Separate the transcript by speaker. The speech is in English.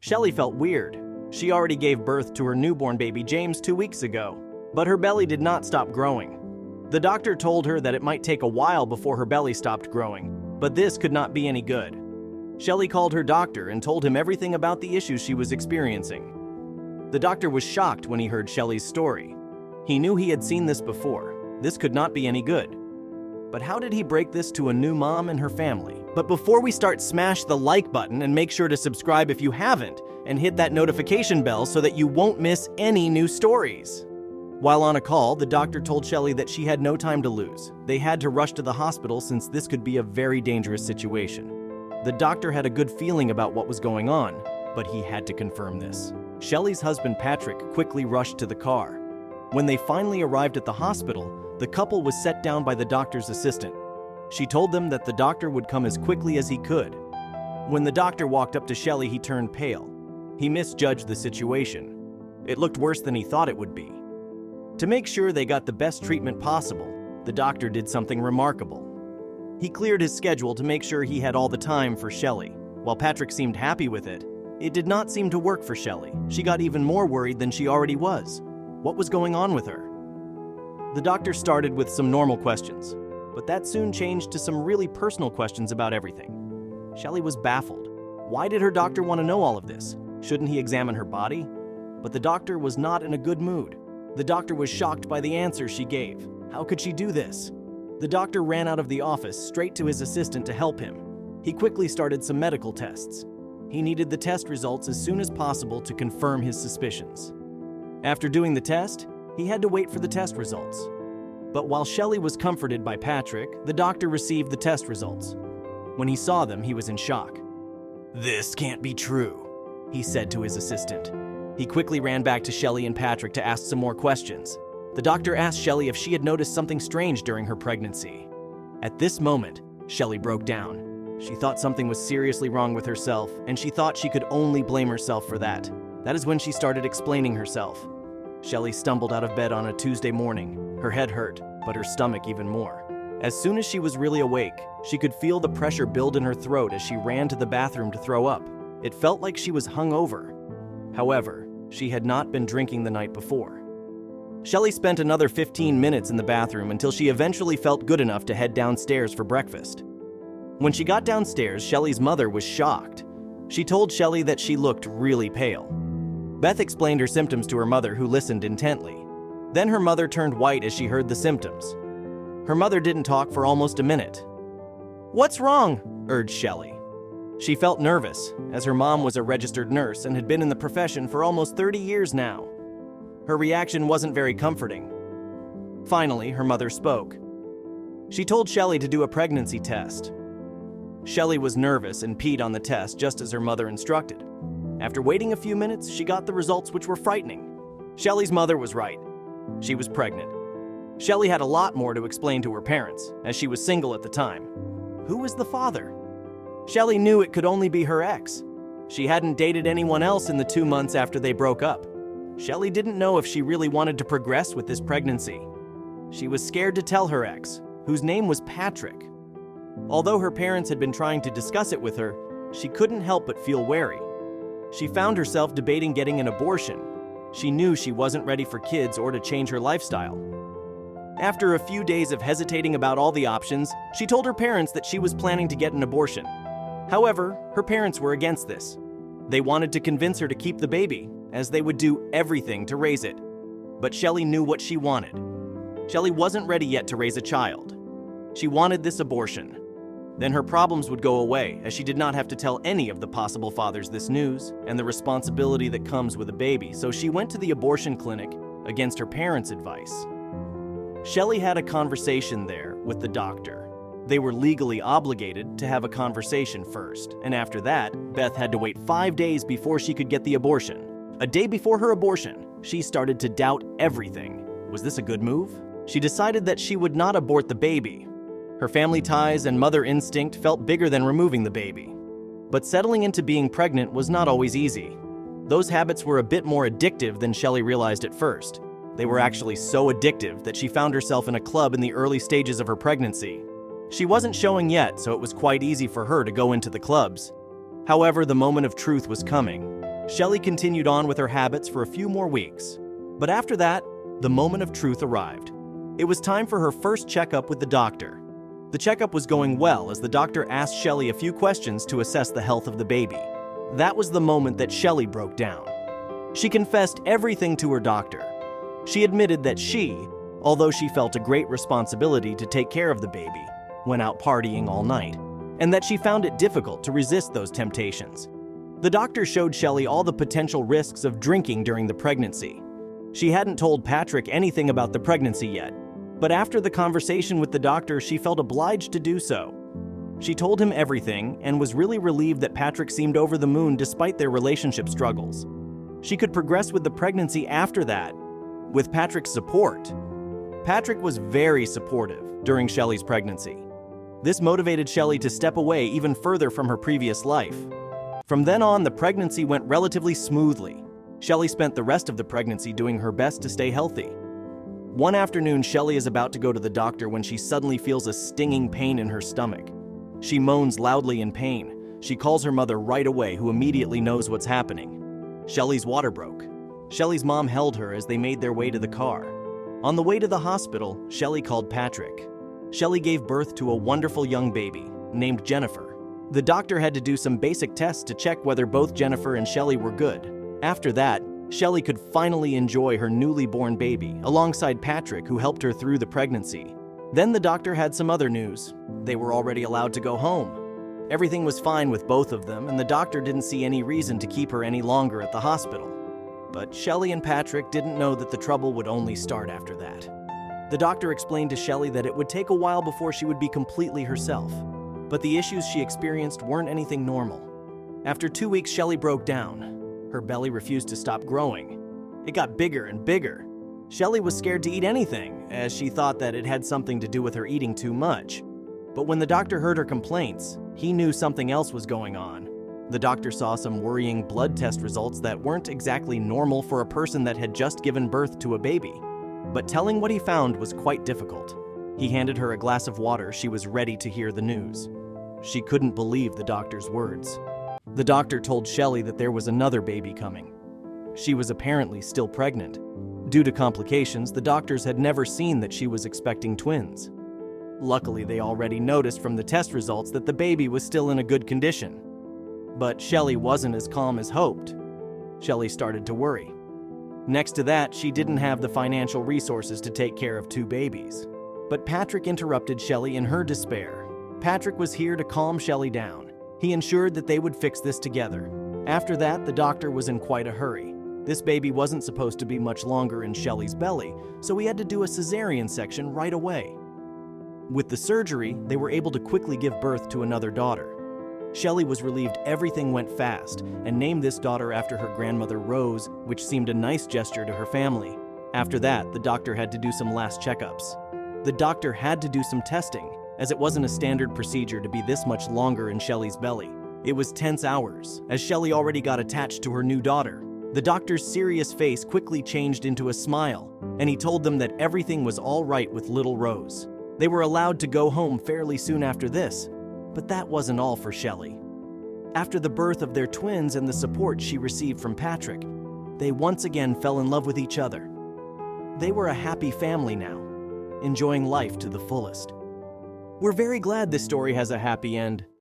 Speaker 1: Shelly felt weird. She already gave birth to her newborn baby James 2 weeks ago, but her belly did not stop growing. The doctor told her that it might take a while before her belly stopped growing, but this could not be any good. Shelly called her doctor and told him everything about the issues she was experiencing. The doctor was shocked when he heard Shelly's story. He knew he had seen this before. This could not be any good. But how did he break this to a new mom and her family? But before we start, smash the like button and make sure to subscribe if you haven't, and hit that notification bell so that you won't miss any new stories. While on a call, the doctor told Shelly that she had no time to lose. They had to rush to the hospital since this could be a very dangerous situation. The doctor had a good feeling about what was going on, but he had to confirm this. Shelly's husband Patrick quickly rushed to the car. When they finally arrived at the hospital, the couple was set down by the doctor's assistant. She told them that the doctor would come as quickly as he could. When the doctor walked up to Shelly, he turned pale. He misjudged the situation. It looked worse than he thought it would be. To make sure they got the best treatment possible, the doctor did something remarkable. He cleared his schedule to make sure he had all the time for Shelly. While Patrick seemed happy with it, it did not seem to work for Shelly. She got even more worried than she already was. What was going on with her? The doctor started with some normal questions, but that soon changed to some really personal questions about everything. Shelly was baffled. Why did her doctor want to know all of this? Shouldn't he examine her body? But the doctor was not in a good mood. The doctor was shocked by the answers she gave. How could she do this? The doctor ran out of the office straight to his assistant to help him. He quickly started some medical tests. He needed the test results as soon as possible to confirm his suspicions. After doing the test, he had to wait for the test results. But while Shelly was comforted by Patrick, the doctor received the test results. When he saw them, he was in shock. "This can't be true," he said to his assistant. He quickly ran back to Shelly and Patrick to ask some more questions. The doctor asked Shelly if she had noticed something strange during her pregnancy. At this moment, Shelly broke down. She thought something was seriously wrong with herself, and she thought she could only blame herself for that. That is when she started explaining herself. Shelly stumbled out of bed on a Tuesday morning. Her head hurt, but her stomach even more. As soon as she was really awake, she could feel the pressure build in her throat as she ran to the bathroom to throw up. It felt like she was hungover. However, she had not been drinking the night before. Shelly spent another 15 minutes in the bathroom until she eventually felt good enough to head downstairs for breakfast. When she got downstairs, Shelly's mother was shocked. She told Shelly that she looked really pale. Beth explained her symptoms to her mother, who listened intently. Then her mother turned white as she heard the symptoms. Her mother didn't talk for almost a minute. "What's wrong?" urged Shelly. She felt nervous, as her mom was a registered nurse and had been in the profession for almost 30 years now. Her reaction wasn't very comforting. Finally, her mother spoke. She told Shelly to do a pregnancy test. Shelly was nervous and peed on the test just as her mother instructed. After waiting a few minutes, she got the results, which were frightening. Shelly's mother was right. She was pregnant. Shelly had a lot more to explain to her parents, as she was single at the time. Who was the father? Shelly knew it could only be her ex. She hadn't dated anyone else in the 2 months after they broke up. Shelly didn't know if she really wanted to progress with this pregnancy. She was scared to tell her ex, whose name was Patrick. Although her parents had been trying to discuss it with her, she couldn't help but feel wary. She found herself debating getting an abortion. She knew she wasn't ready for kids or to change her lifestyle. After a few days of hesitating about all the options, she told her parents that she was planning to get an abortion. However, her parents were against this. They wanted to convince her to keep the baby, as they would do everything to raise it. But Shelly knew what she wanted. Shelly wasn't ready yet to raise a child. She wanted this abortion. Then her problems would go away, as she did not have to tell any of the possible fathers this news and the responsibility that comes with a baby, so she went to the abortion clinic against her parents' advice. Shelly had a conversation there with the doctor. They were legally obligated to have a conversation first, and after that, Beth had to wait 5 days before she could get the abortion. A day before her abortion, she started to doubt everything. Was this a good move? She decided that she would not abort the baby. Her family ties and mother instinct felt bigger than removing the baby. But settling into being pregnant was not always easy. Those habits were a bit more addictive than Shelly realized at first. They were actually so addictive that she found herself in a club in the early stages of her pregnancy. She wasn't showing yet, so it was quite easy for her to go into the clubs. However, the moment of truth was coming. Shelly continued on with her habits for a few more weeks. But after that, the moment of truth arrived. It was time for her first checkup with the doctor. The checkup was going well as the doctor asked Shelly a few questions to assess the health of the baby. That was the moment that Shelly broke down. She confessed everything to her doctor. She admitted that she, although she felt a great responsibility to take care of the baby, went out partying all night, and that she found it difficult to resist those temptations. The doctor showed Shelly all the potential risks of drinking during the pregnancy. She hadn't told Patrick anything about the pregnancy yet, but after the conversation with the doctor, she felt obliged to do so. She told him everything and was really relieved that Patrick seemed over the moon despite their relationship struggles. She could progress with the pregnancy after that, with Patrick's support. Patrick was very supportive during Shelly's pregnancy. This motivated Shelly to step away even further from her previous life. From then on, the pregnancy went relatively smoothly. Shelly spent the rest of the pregnancy doing her best to stay healthy. One afternoon, Shelly is about to go to the doctor when she suddenly feels a stinging pain in her stomach. She moans loudly in pain. She calls her mother right away, who immediately knows what's happening. Shelly's water broke. Shelly's mom held her as they made their way to the car. On the way to the hospital, Shelly called Patrick. Shelly gave birth to a wonderful young baby named Jennifer. The doctor had to do some basic tests to check whether both Jennifer and Shelly were good. After that, Shelly could finally enjoy her newly born baby alongside Patrick, who helped her through the pregnancy. Then the doctor had some other news. They were already allowed to go home. Everything was fine with both of them, and the doctor didn't see any reason to keep her any longer at the hospital. But Shelly and Patrick didn't know that the trouble would only start after that. The doctor explained to Shelly that it would take a while before she would be completely herself, but the issues she experienced weren't anything normal. After 2 weeks, Shelly broke down. Her belly refused to stop growing. It got bigger and bigger. Shelly was scared to eat anything, as she thought that it had something to do with her eating too much. But when the doctor heard her complaints, he knew something else was going on. The doctor saw some worrying blood test results that weren't exactly normal for a person that had just given birth to a baby. But telling what he found was quite difficult. He handed her a glass of water. She was ready to hear the news. She couldn't believe the doctor's words. The doctor told Shelly that there was another baby coming. She was apparently still pregnant. Due to complications, the doctors had never seen that she was expecting twins. Luckily, they already noticed from the test results that the baby was still in a good condition. But Shelly wasn't as calm as hoped. Shelly started to worry. Next to that, she didn't have the financial resources to take care of 2 babies. But Patrick interrupted Shelly in her despair. Patrick was here to calm Shelly down. He ensured that they would fix this together. After that, the doctor was in quite a hurry. This baby wasn't supposed to be much longer in Shelly's belly, so he had to do a cesarean section right away. With the surgery, they were able to quickly give birth to another daughter. Shelly was relieved everything went fast and named this daughter after her grandmother Rose, which seemed a nice gesture to her family. After that, the doctor had to do some last checkups. The doctor had to do some testing, as it wasn't a standard procedure to be this much longer in Shelly's belly. It was tense hours, as Shelly already got attached to her new daughter. The doctor's serious face quickly changed into a smile, and he told them that everything was all right with little Rose. They were allowed to go home fairly soon after this, but that wasn't all for Shelly. After the birth of their twins and the support she received from Patrick, they once again fell in love with each other. They were a happy family now, enjoying life to the fullest. We're very glad this story has a happy end.